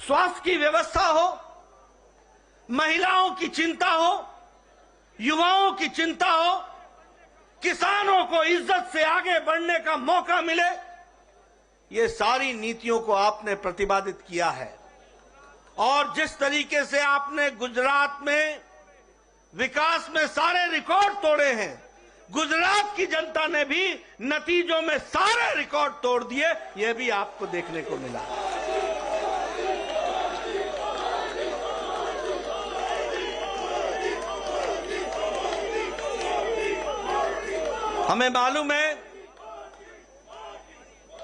स्वास्थ्य की व्यवस्था हो, महिलाओं की चिंता हो, युवाओं की चिंता हो, किसानों को इज्जत से आगे बढ़ने का मौका मिले, ये सारी नीतियों को आपने प्रतिपादित किया है। और जिस तरीके से आपने गुजरात में विकास में सारे रिकॉर्ड तोड़े हैं, गुजरात की जनता ने भी नतीजों में सारे रिकॉर्ड तोड़ दिए, यह भी आपको देखने को मिला। हमें मालूम है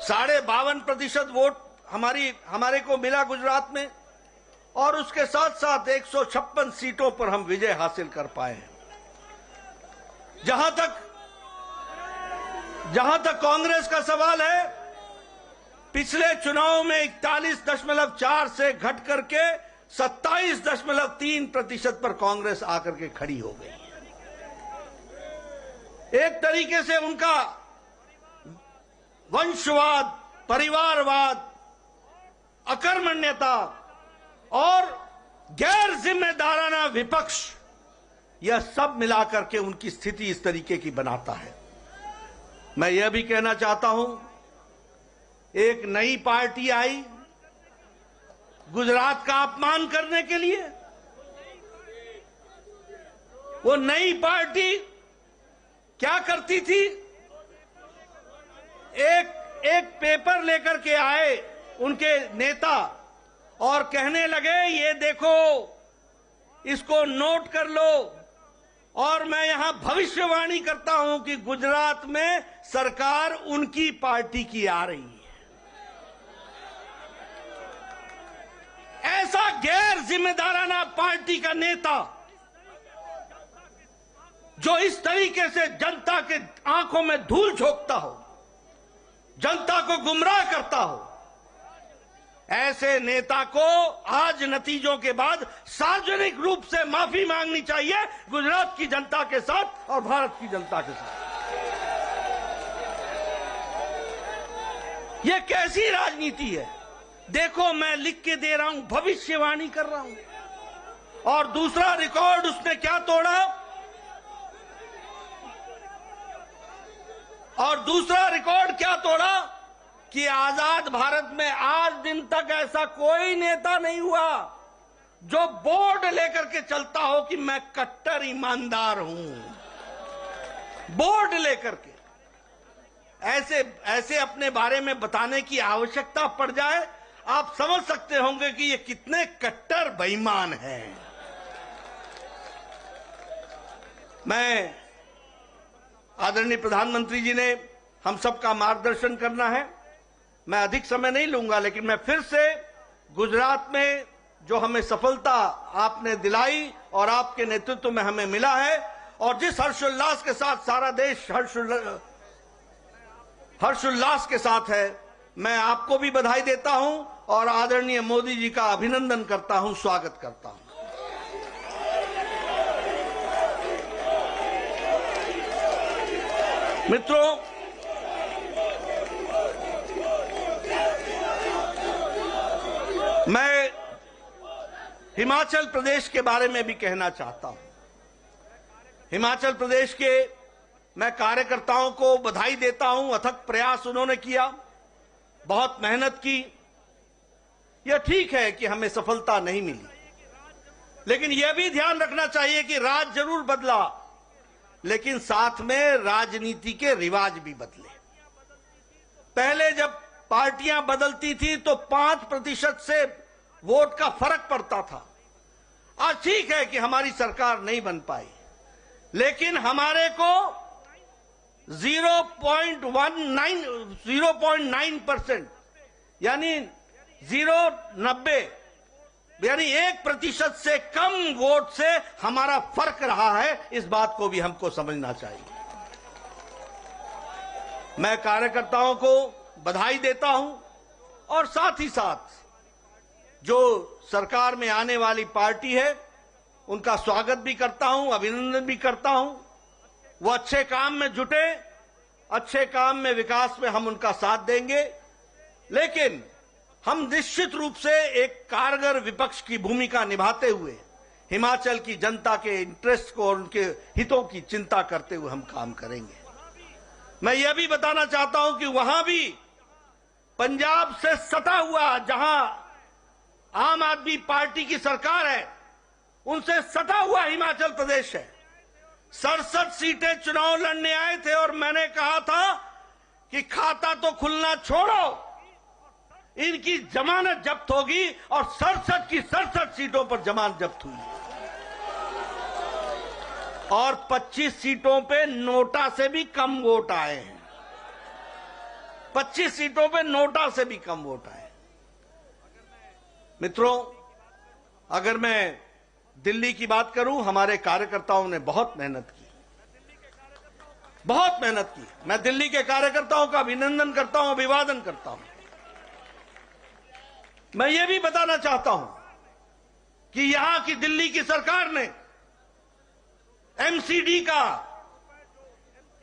52.5% वोट हमारे को मिला गुजरात में, और उसके साथ साथ 156 सीटों पर हम विजय हासिल कर पाए हैं। जहां तक कांग्रेस का सवाल है, पिछले चुनाव में 41.4 से घट करके 27.3% पर कांग्रेस आकर के खड़ी हो गई। एक तरीके से उनका वंशवाद, परिवारवाद, अकर्मण्यता और गैर जिम्मेदाराना विपक्ष, यह सब मिलाकर के उनकी स्थिति इस तरीके की बनाता है। मैं यह भी कहना चाहता हूं, एक नई पार्टी आई गुजरात का अपमान करने के लिए। वो नई पार्टी क्या करती थी? एक पेपर लेकर के आए उनके नेता और कहने लगे, ये देखो, इसको नोट कर लो, और मैं यहां भविष्यवाणी करता हूं कि गुजरात में सरकार उनकी पार्टी की आ रही है। ऐसा गैर जिम्मेदाराना पार्टी का नेता जो इस तरीके से जनता के आंखों में धूल झोंकता हो, जनता को गुमराह करता हो, ऐसे नेता को आज नतीजों के बाद सार्वजनिक रूप से माफी मांगनी चाहिए गुजरात की जनता के साथ और भारत की जनता के साथ। यह कैसी राजनीति है? देखो, मैं लिख के दे रहा हूं, भविष्यवाणी कर रहा हूं। और दूसरा रिकॉर्ड उसने क्या तोड़ा? और दूसरा रिकॉर्ड क्या तोड़ा कि आजाद भारत में आज दिन तक ऐसा कोई नेता नहीं हुआ जो बोर्ड लेकर के चलता हो कि मैं कट्टर ईमानदार हूं। बोर्ड लेकर के ऐसे अपने बारे में बताने की आवश्यकता पड़ जाए, आप समझ सकते होंगे कि ये कितने कट्टर बेईमान हैं। मैं आदरणीय प्रधानमंत्री जी ने हम सबका मार्गदर्शन करना है, मैं अधिक समय नहीं लूंगा, लेकिन मैं फिर से गुजरात में जो हमें सफलता आपने दिलाई और आपके नेतृत्व में हमें मिला है, और जिस हर्षोल्लास के साथ सारा देश हर्षोल्लास के साथ है, मैं आपको भी बधाई देता हूं और आदरणीय मोदी जी का अभिनंदन करता हूं, स्वागत करता हूं। मित्रों, मैं हिमाचल प्रदेश के बारे में भी कहना चाहता हूं। हिमाचल प्रदेश के मैं कार्यकर्ताओं को बधाई देता हूं, अथक प्रयास उन्होंने किया, बहुत मेहनत की। यह ठीक है कि हमें सफलता नहीं मिली, लेकिन यह भी ध्यान रखना चाहिए कि राज जरूर बदला, लेकिन साथ में राजनीति के रिवाज भी बदले। पहले जब पार्टियां बदलती थी तो 5% से वोट का फर्क पड़ता था। आज ठीक है कि हमारी सरकार नहीं बन पाई, लेकिन हमारे को 0.9% यानी 0.90 यानी 1% से कम वोट से हमारा फर्क रहा है। इस बात को भी हमको समझना चाहिए। मैं कार्यकर्ताओं को बधाई देता हूं और साथ ही साथ जो सरकार में आने वाली पार्टी है उनका स्वागत भी करता हूं, अभिनंदन भी करता हूं। वो अच्छे काम में जुटे, अच्छे काम में, विकास में हम उनका साथ देंगे। लेकिन हम निश्चित रूप से एक कारगर विपक्ष की भूमिका निभाते हुए हिमाचल की जनता के इंटरेस्ट को और उनके हितों की चिंता करते हुए हम काम करेंगे। मैं यह भी बताना चाहता हूं कि वहां भी पंजाब से सटा हुआ, जहां आम आदमी पार्टी की सरकार है, उनसे सटा हुआ हिमाचल प्रदेश है। 67 सीटें चुनाव लड़ने आए थे और मैंने कहा था कि खाता तो खुलना छोड़ो, इनकी जमानत जब्त होगी, और 67 की 67 सीटों पर जमानत जब्त हुई और 25 सीटों पे नोटा से भी कम वोट आए हैं। 25 सीटों पे नोटा से भी कम वोट आए। मित्रों, अगर मैं दिल्ली की बात करूं, हमारे कार्यकर्ताओं ने बहुत मेहनत की, बहुत मेहनत की। मैं दिल्ली के कार्यकर्ताओं का अभिनंदन करता हूं, अभिवादन करता हूं। मैं ये भी बताना चाहता हूं कि यहां की दिल्ली की सरकार ने एमसीडी का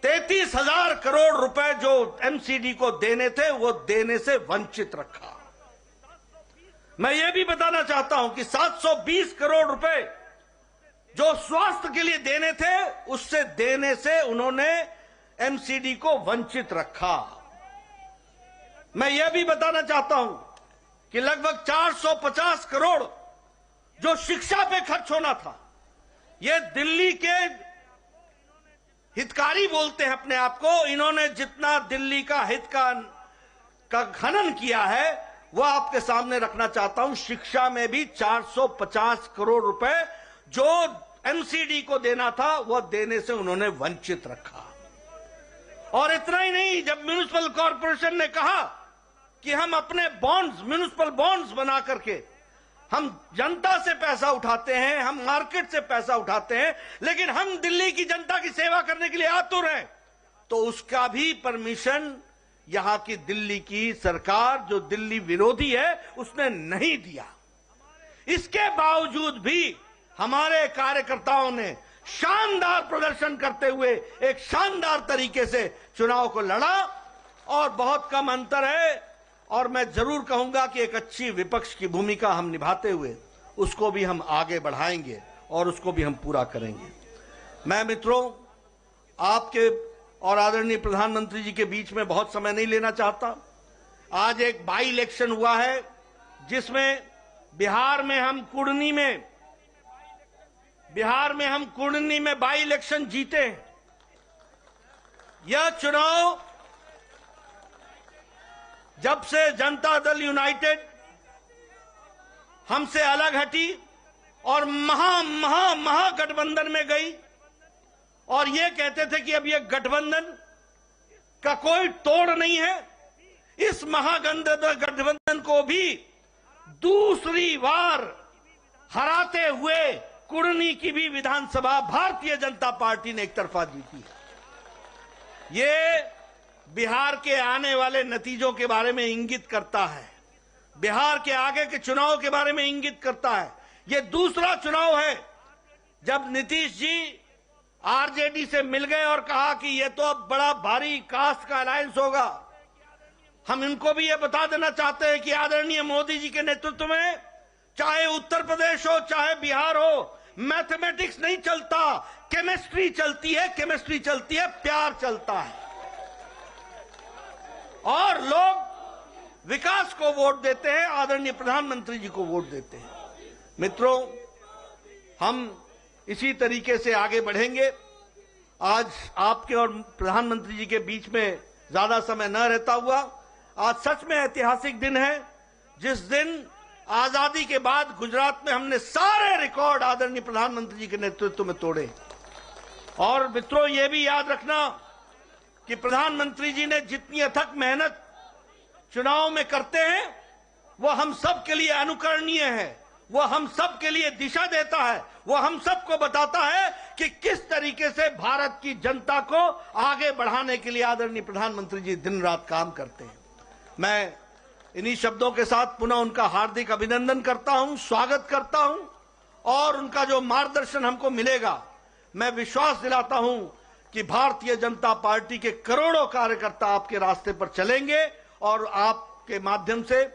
33,000 करोड़ रुपए जो एमसीडी को देने थे, वो देने से वंचित रखा। मैं ये भी बताना चाहता हूं कि 720 करोड़ रुपए जो स्वास्थ्य के लिए देने थे, उससे देने से उन्होंने एमसीडी को वंचित रखा। मैं यह भी बताना चाहता हूं कि लगभग 450 करोड़ जो शिक्षा पे खर्च होना था, ये दिल्ली के हितकारी बोलते हैं अपने आप को, इन्होंने जितना दिल्ली का हित का खनन किया है, वह आपके सामने रखना चाहता हूं। शिक्षा में भी 450 करोड़ रुपए जो एमसीडी को देना था, वह देने से उन्होंने वंचित रखा। और इतना ही नहीं, जब म्युनिसिपल कॉर्पोरेशन ने कहा कि हम अपने बॉन्ड्स, म्युनिसिपल बॉन्ड्स बना करके हम जनता से पैसा उठाते हैं, हम मार्केट से पैसा उठाते हैं, लेकिन हम दिल्ली की जनता की सेवा करने के लिए आतुर हैं, तो उसका भी परमिशन यहां की दिल्ली की सरकार, जो दिल्ली विरोधी है, उसने नहीं दिया। इसके बावजूद भी हमारे कार्यकर्ताओं ने शानदार प्रदर्शन करते हुए एक शानदार तरीके से चुनाव को लड़ा और बहुत कम अंतर है। और मैं जरूर कहूंगा कि एक अच्छी विपक्ष की भूमिका हम निभाते हुए उसको भी हम आगे बढ़ाएंगे और उसको भी हम पूरा करेंगे। मैं मित्रों, आपके और आदरणीय प्रधानमंत्री जी के बीच में बहुत समय नहीं लेना चाहता। आज एक बाई इलेक्शन हुआ है, जिसमें बिहार में हम कुर्नी में बाई इलेक्शन जीते। यह चुनाव जब से जनता दल यूनाइटेड हमसे अलग हटी और महागठबंधन में गई, और ये कहते थे कि अब ये गठबंधन का कोई तोड़ नहीं है, इस महागठबंधन को भी दूसरी बार हराते हुए कुर्नी की भी विधानसभा भारतीय जनता पार्टी ने एक तरफा जीती है। ये बिहार के आने वाले नतीजों के बारे में इंगित करता है, बिहार के आगे के चुनाव के बारे में इंगित करता है। ये दूसरा चुनाव है जब नीतीश जी आरजेडी से मिल गए और कहा कि ये तो अब बड़ा भारी कास्ट का अलायंस होगा। हम इनको भी ये बता देना चाहते हैं कि आदरणीय मोदी जी के नेतृत्व में चाहे उत्तर प्रदेश हो चाहे बिहार हो, मैथमेटिक्स नहीं चलता, केमिस्ट्री चलती है, प्यार चलता है। और लोग विकास को वोट देते हैं, आदरणीय प्रधानमंत्री जी को वोट देते हैं। मित्रों, हम इसी तरीके से आगे बढ़ेंगे। आज आपके और प्रधानमंत्री जी के बीच में ज्यादा समय न रहता हुआ, आज सच में ऐतिहासिक दिन है, जिस दिन आजादी के बाद गुजरात में हमने सारे रिकॉर्ड आदरणीय प्रधानमंत्री जी के नेतृत्व में तोड़े। और मित्रों, ये भी याद रखना कि प्रधानमंत्री जी ने जितनी अथक मेहनत चुनाव में करते हैं, वो हम सब के लिए अनुकरणीय है, वो हम सब के लिए दिशा देता है, वो हम सबको बताता है कि किस तरीके से भारत की जनता को आगे बढ़ाने के लिए आदरणीय प्रधानमंत्री जी दिन रात काम करते हैं। मैं इन्हीं शब्दों के साथ पुनः उनका हार्दिक अभिनंदन करता हूं, स्वागत करता हूं, और उनका जो मार्गदर्शन हमको मिलेगा, मैं विश्वास दिलाता हूं कि भारतीय जनता पार्टी के करोड़ों कार्यकर्ता आपके रास्ते पर चलेंगे और आपके माध्यम से